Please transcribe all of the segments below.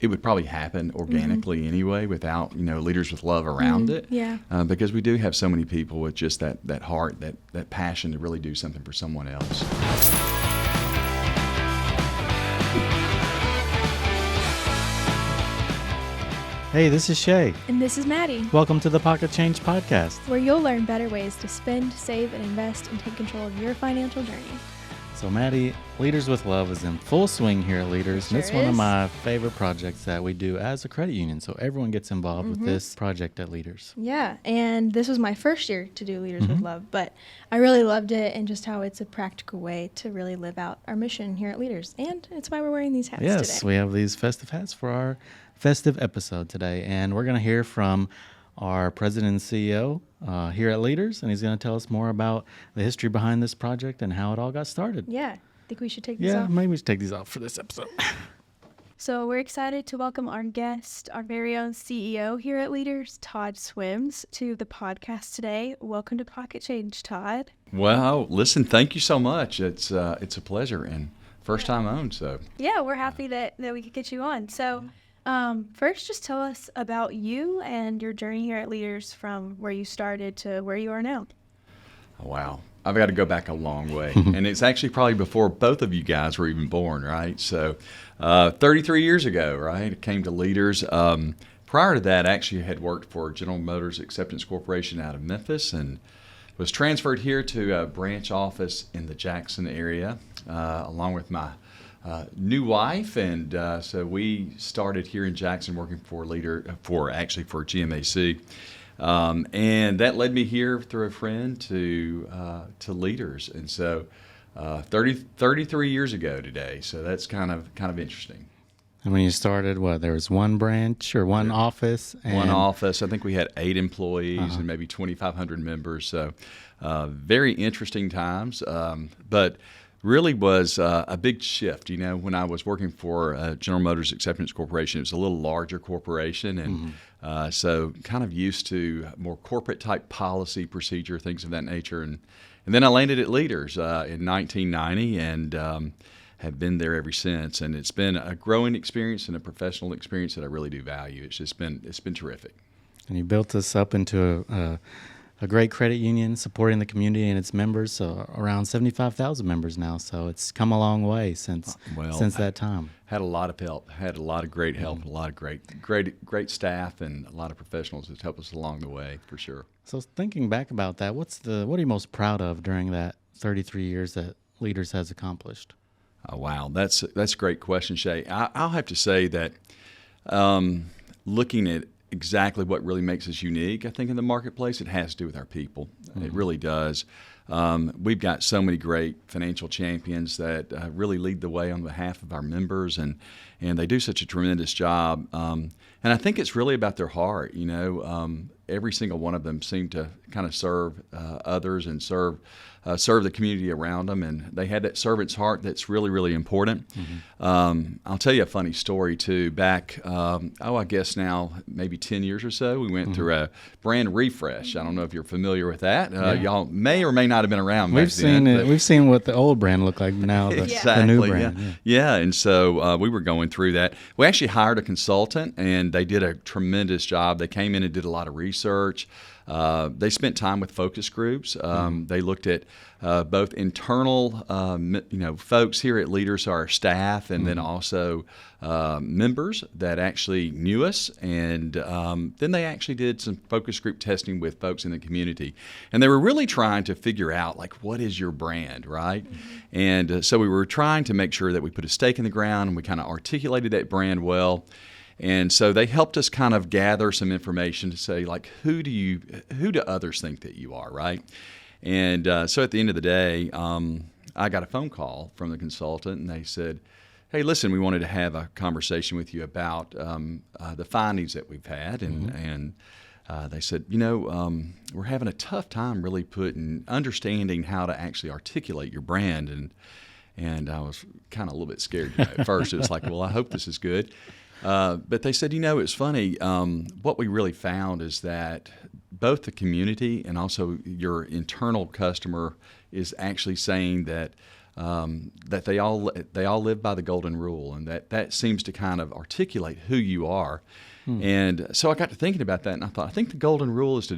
It would probably happen organically anyway without, Leaders with Love around it. Yeah. Because we do have so many people with just that heart, that passion to really do something for someone else. Hey, this is Shea. And this is Maddie, Welcome to the Pocket Change Podcast. where you'll learn better ways to spend, save, and invest and take control of your financial journey. So, Maddie, Leaders with Love is in full swing here at Leaders. Sure and it's one of is. my favorite projects that we do as a credit union. So everyone gets involved with this project at Leaders. Yeah, and this was my first year to do Leaders with Love, but I really loved it and just how it's a practical way to really live out our mission here at Leaders. And it's why we're wearing these hats Yes, today. we have these festive hats for our festive episode today. And we're going to hear from our president and CEO here at Leaders. And he's going to tell us more about the history behind this project and how it all got started. Yeah, think we should take these Yeah, off. maybe we should take these off for this episode. So we're excited to welcome our guest, our very own CEO here at Leaders, Todd Swims, to the podcast today. Welcome to Pocket Change, Todd. Well, listen, thank you so much. It's a pleasure and first time on. So Yeah, we're happy that we could get you on. So first, just tell us about you and your journey here at Leaders from where you started to where you are now. wow, I've got to go back a long way, and it's actually probably before both of you guys were even born, right? So 33 years ago, right, I came to Leaders. Prior to that, actually had worked for General Motors Acceptance Corporation out of Memphis and was transferred here to a branch office in the Jackson area along with my new wife, and so we started here in Jackson working for GMAC. And that led me here through a friend to Leaders, and so 33 years ago today. So that's kind of interesting. And when you started, there was one branch or one office? One office. I think we had 8 employees and maybe 2,500 members. So very interesting times, but really was a big shift. When I was working for General Motors Acceptance Corporation, it was a little larger corporation, and so kind of used to more corporate type policy, procedure, things of that nature. And then I landed at Leaders in 1990 and have been there ever since. And it's been a growing experience and a professional experience that I really do value. It's been terrific. And you built this up into a great credit union supporting the community and its members, so around 75,000 members now. So it's come a long way since that time. Had a lot of help, had a lot of great help, a lot of great staff, and a lot of professionals that helped us along the way, for sure. So thinking back about that, what are you most proud of during that 33 years that Leaders has accomplished? Oh, wow, that's a great question, Shea. I'll have to say that looking at exactly what really makes us unique, I think, in the marketplace, it has to do with our people. It really does. We've got so many great financial champions that really lead the way on behalf of our members, and they do such a tremendous job. And I think it's really about their heart. Every single one of them seem to kind of serve others and serve the community around them, and they had that servant's heart that's really, really important. I'll tell you a funny story too. Back, I guess now maybe 10 years or so, we went through a brand refresh. I don't know if you're familiar with that. Y'all may or may not have been around. We've seen it. We've seen what the old brand looked like now. The new brand. Yeah. And so we were going through that. We actually hired a consultant, and they did a tremendous job. They came in and did a lot of research. They spent time with focus groups. They looked at both internal, folks here at Leaders, our staff, and then also members that actually knew us. And then they actually did some focus group testing with folks in the community. And they were really trying to figure out, what is your brand, right? And so we were trying to make sure that we put a stake in the ground and we kind of articulated that brand well. And so they helped us kind of gather some information to say, who do others think that you are, right? And so at the end of the day, I got a phone call from the consultant, and they said, hey, listen, we wanted to have a conversation with you about the findings that we've had. And they said, we're having a tough time really understanding how to actually articulate your brand. And I was kind of a little bit scared at first. It was like, well, I hope this is good. But they said, it's funny, what we really found is that both the community and also your internal customer is actually saying that that they all live by the golden rule, and that seems to kind of articulate who you are. And so I got to thinking about that, and I thought, I think the golden rule is to,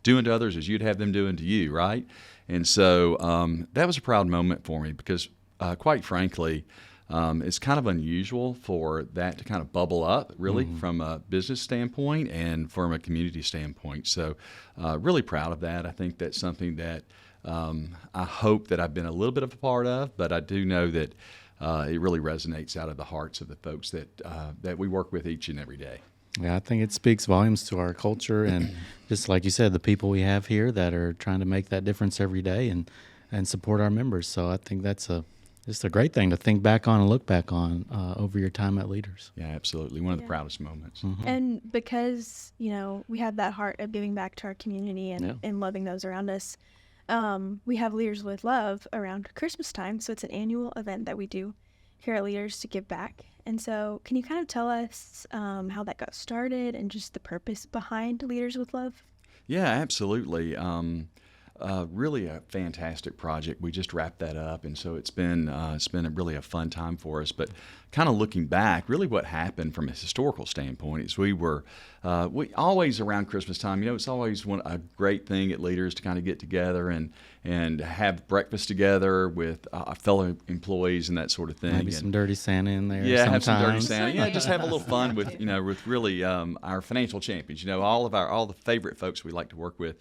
do unto others as you'd have them do unto you, right? And so that was a proud moment for me because, quite frankly, it's kind of unusual for that to kind of bubble up, really, from a business standpoint and from a community standpoint. So really proud of that. I think that's something that I hope that I've been a little bit of a part of, but I do know that it really resonates out of the hearts of the folks that we work with each and every day. Yeah, I think it speaks volumes to our culture, and just like you said, the people we have here that are trying to make that difference every day and support our members. So I think that's just a great thing to think back on and look back on over your time at Leaders. Yeah, absolutely. One of the proudest moments. And because, we have that heart of giving back to our community and loving those around us, we have Leaders with Love around Christmas time. So it's an annual event that we do here at Leaders to give back. And so can you kind of tell us how that got started and just the purpose behind Leaders with Love? Yeah, absolutely. Really a fantastic project. We just wrapped that up, and so it's been really a fun time for us. But kind of looking back, really what happened from a historical standpoint is we always around Christmas time. It's always a great thing at Leaders to kind of get together and have breakfast together with fellow employees and that sort of thing. Maybe some dirty Santa in there. Yeah, sometimes. have some dirty Santa. Yeah, just have a little fun with with really our financial champions. All the favorite folks we like to work with,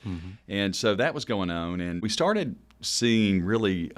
and so that was going on, and we started seeing really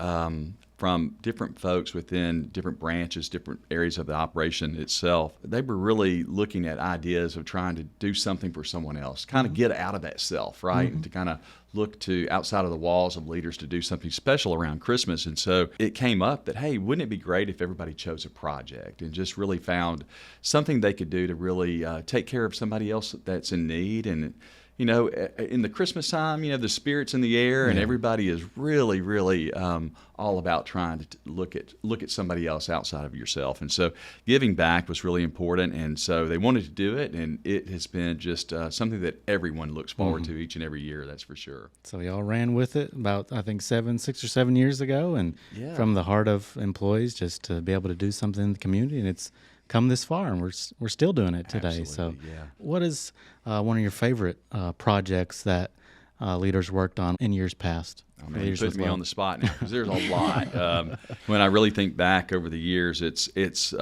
from different folks within different branches, different areas of the operation itself. They were really looking at ideas of trying to do something for someone else, kind of get out of that self, right, and to kind of look to outside of the walls of Leaders to do something special around Christmas. And so it came up that, hey, wouldn't it be great if everybody chose a project and just really found something they could do to really take care of somebody else that's in need. And in the Christmas time, the spirit's in the air, and everybody is really, really all about trying to look at somebody else outside of yourself. And so giving back was really important, and so they wanted to do it, and it has been just something that everyone looks forward to each and every year, that's for sure. So y'all ran with it about, I think, 6 or 7 years ago, and from the heart of employees just to be able to do something in the community, and it's come this far, and we're still doing it today. Absolutely, so what is one of your favorite projects that Leaders worked on in years past? Oh, man, you put me on the spot now because there's a lot. When I really think back over the years, it's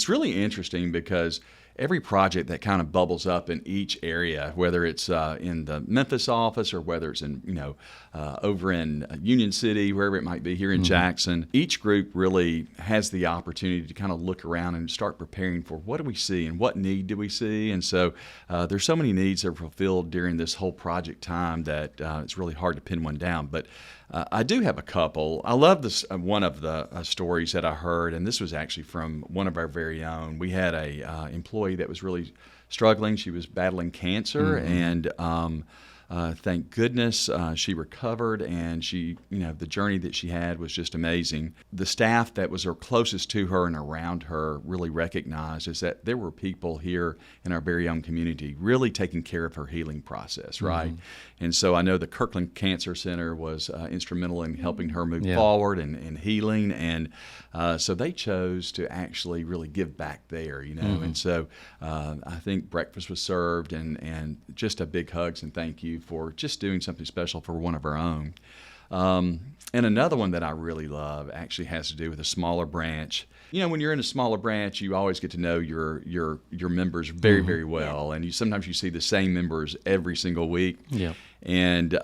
really interesting because every project that kind of bubbles up in each area, whether it's in the Memphis office or whether it's in over in Union City, wherever it might be here in Jackson, each group really has the opportunity to kind of look around and start preparing for what do we see and what need do we see. And so there's so many needs that are fulfilled during this whole project time that it's really hard to pin one down. But I do have a couple. I love this one of the stories that I heard, and this was actually from one of our very own. We had a employee that was really struggling. She was battling cancer, and thank goodness she recovered, and she, the journey that she had was just amazing. The staff that was closest to her and around her really recognized is that there were people here in our very own community really taking care of her healing process, right? And so I know the Kirkland Cancer Center was instrumental in helping her move forward and healing, and so they chose to actually really give back there, and so I think breakfast was served, and just a big hugs and thank you for just doing something special for one of our own. And another one that I really love actually has to do with a smaller branch. When you're in a smaller branch, you always get to know your members very, very well, and sometimes you see the same members every single week. Yeah. And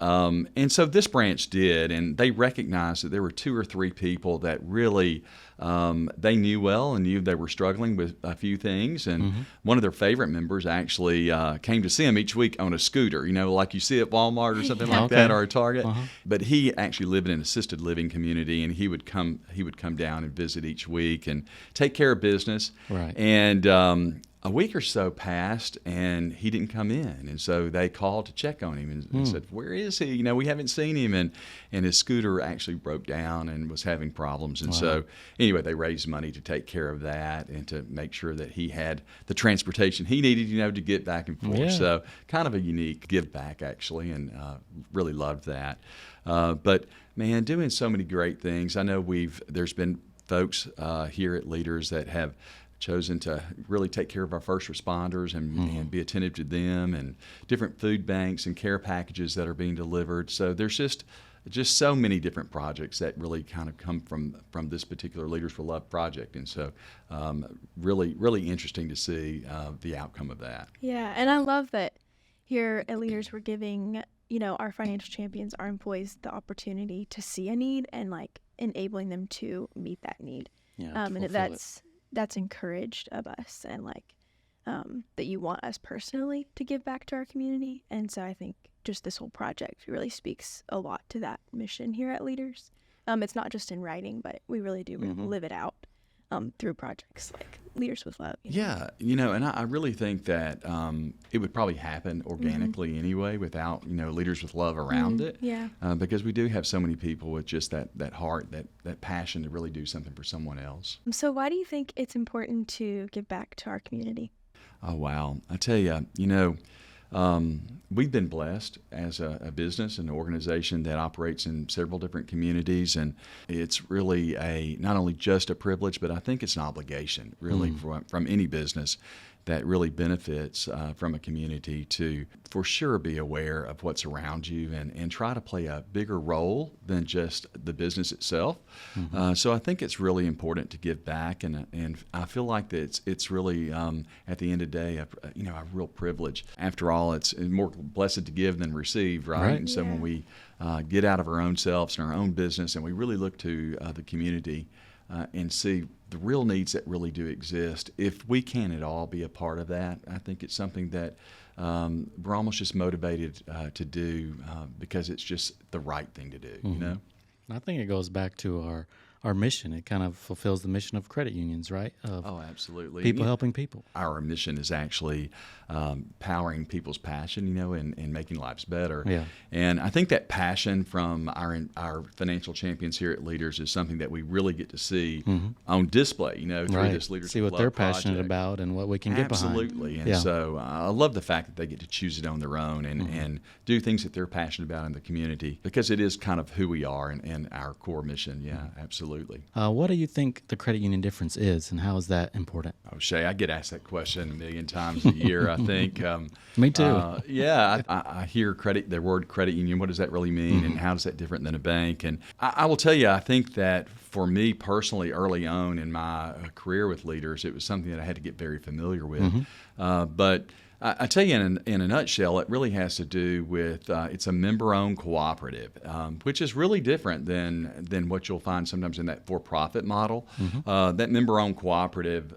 so this branch did, and they recognized that there were 2 or 3 people that really they knew well and knew they were struggling with a few things. And one of their favorite members actually came to see them each week on a scooter, like you see at Walmart or something like that, or a Target. But he actually lived in an assisted living community, and he would come down and visit each week and take care of business. Right. And a week or so passed and he didn't come in. And so they called to check on him and said, where is he? You know, we haven't seen him. And his scooter actually broke down and was having problems. And so anyway, they raised money to take care of that and to make sure that he had the transportation he needed, you know, to get back and forth. Yeah. So kind of a unique give back, actually, and really loved that. But man, doing so many great things. I know there's been folks here at Leaders that have chosen to really take care of our first responders and be attentive to them, and different food banks and care packages that are being delivered. So there's just so many different projects that really kind of come from this particular Leaders for Love project. And so really, really interesting to see the outcome of that. Yeah, and I love that here at Leaders we're giving, you know, our financial champions, our employees, the opportunity to see a need and like enabling them to meet that need. Yeah, and that's encouraged of us, and like that you want us personally to give back to our community. And so I think just this whole project really speaks a lot to that mission here at Leaders. It's not just in writing, but we really do live it out through projects like Leaders with Love. You know? Yeah, you know, and I really think that it would probably happen organically anyway without, you know, Leaders with Love around it. Yeah. Because we do have so many people with just that heart, that passion to really do something for someone else. So why do you think it's important to give back to our community? Oh, wow. I tell you, you know, we've been blessed as a business and an organization that operates in several different communities, and it's really not only just a privilege, but I think it's an obligation really from any business that really benefits from a community to for sure be aware of what's around you and try to play a bigger role than just the business itself. So I think it's really important to give back, and I feel like that it's really at the end of the day, a real privilege. After all, it's more blessed to give than receive, right? And so when we get out of our own selves and our own business, and we really look to the community and see the real needs that really do exist, if we can at all be a part of that, I think it's something that we're almost just motivated to do because it's just the right thing to do, you know? I think it goes back to our mission. It kind of fulfills the mission of credit unions, right? Oh, absolutely. People helping people. Our mission is actually powering people's passion, you know, and making lives better. Yeah. And I think that passion from our financial champions here at Leaders is something that we really get to see on display, you know, through this Leaders See with what Love they're passionate project. about and what we can get behind. Absolutely. And so I love the fact that they get to choose it on their own and do things that they're passionate about in the community, because it is kind of who we are and our core mission. Yeah, absolutely. What do you think the credit union difference is, and how is that important? Oh, Shea, I get asked that question a million times a year, I think. Me too. I hear the word credit union. What does that really mean, and how is that different than a bank? And I will tell you, I think that for me personally, early on in my career with Leaders, it was something that I had to get very familiar with. But I tell you, in a nutshell, it really has to do with it's a member-owned cooperative, which is really different than what you'll find sometimes in that for-profit model. That member-owned cooperative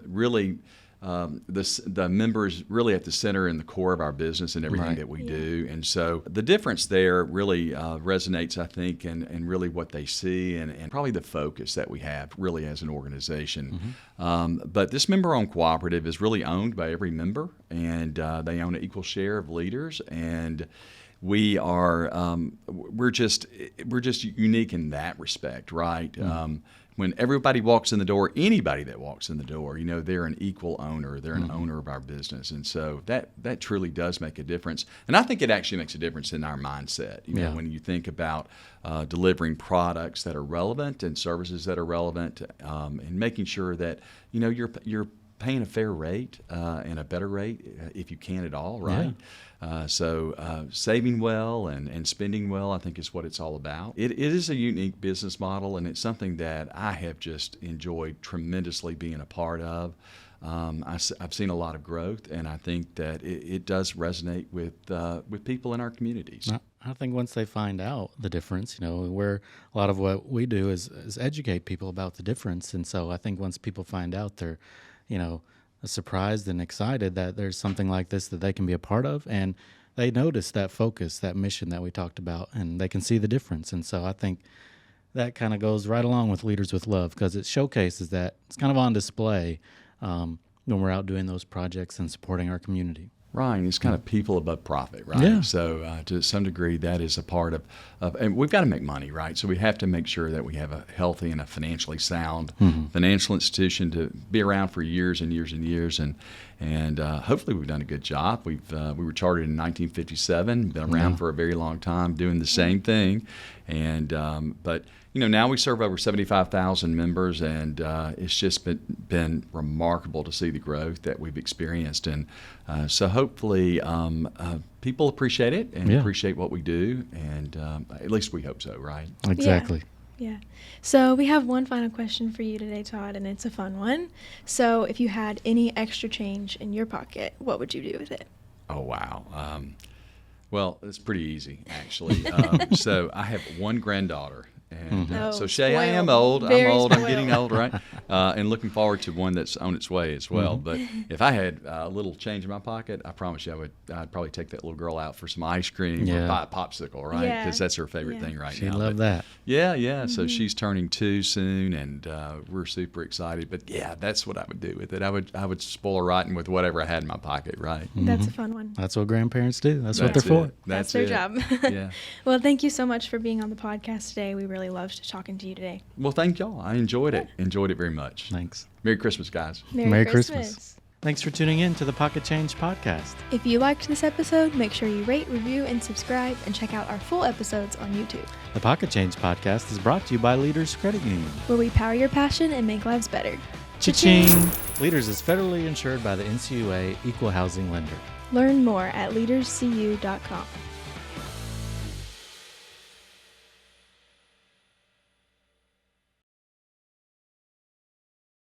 really. The members really at the center and the core of our business and everything that we do. And so the difference there really resonates, I think, and really what they see and probably the focus that we have really as an organization. But this member-owned cooperative is really owned by every member, and they own an equal share of Leaders. And we are we're just unique in that respect, right? When everybody walks in the door, anybody that walks in the door, you know, they're an equal owner. They're an owner of our business. And so that truly does make a difference. And I think it actually makes a difference in our mindset. You know, when you think about delivering products that are relevant and services that are relevant, and making sure that, you know, you're paying a fair rate and a better rate if you can at all, right? So saving well and spending well, I think, is what it's all about. It is a unique business model, and it's something that I have just enjoyed tremendously being a part of. I've seen a lot of growth, and I think that it does resonate with people in our communities. I think once they find out the difference, you know, where a lot of what we do is educate people about the difference. And so I think once people find out, they're, you know, surprised and excited that there's something like this that they can be a part of, and they notice that focus, that mission that we talked about, and they can see the difference. And so I think that kind of goes right along with Leaders with Love, because it showcases that it's kind of on display, when we're out doing those projects and supporting our community. Right, it's kind of people above profit, right? Yeah. So to some degree, that is a part of, and we've got to make money, right? So we have to make sure that we have a healthy and a financially sound financial institution to be around for years and years and years, and hopefully we've done a good job. We were chartered in 1957, been around for a very long time, doing the same thing, and but. Now we serve over 75,000 members, and it's just been remarkable to see the growth that we've experienced. And so hopefully people appreciate it and appreciate what we do, and at least we hope so, right? Exactly. Yeah. So we have one final question for you today, Todd, and it's a fun one. So if you had any extra change in your pocket, what would you do with it? Oh, wow. Well, it's pretty easy, actually. So I have one granddaughter. And so Shea, I am old. I'm old. I'm getting old, right? And looking forward to one that's on its way as well. But if I had a little change in my pocket, I promise you I'd probably take that little girl out for some ice cream or buy a popsicle, right? Because that's her favorite thing right now. She'd love that. Yeah. So she's turning 2 soon, and we're super excited. But yeah, that's what I would do with it. I would spoil her rotten with whatever I had in my pocket, right? That's a fun one. That's what grandparents do. That's what they're for. That's their job. Yeah. Well, thank you so much for being on the podcast today. We really loved talking to you today. Well, thank y'all. I enjoyed it. Enjoyed it very much. Thanks. Merry Christmas, guys. Merry Christmas. Thanks for tuning in to the Pocket Change Podcast. If you liked this episode, make sure you rate, review, and subscribe, and check out our full episodes on YouTube. The Pocket Change Podcast is brought to you by Leaders Credit Union, where we power your passion and make lives better. Cha-ching! Leaders is federally insured by the NCUA Equal Housing Lender. Learn more at leaderscu.com.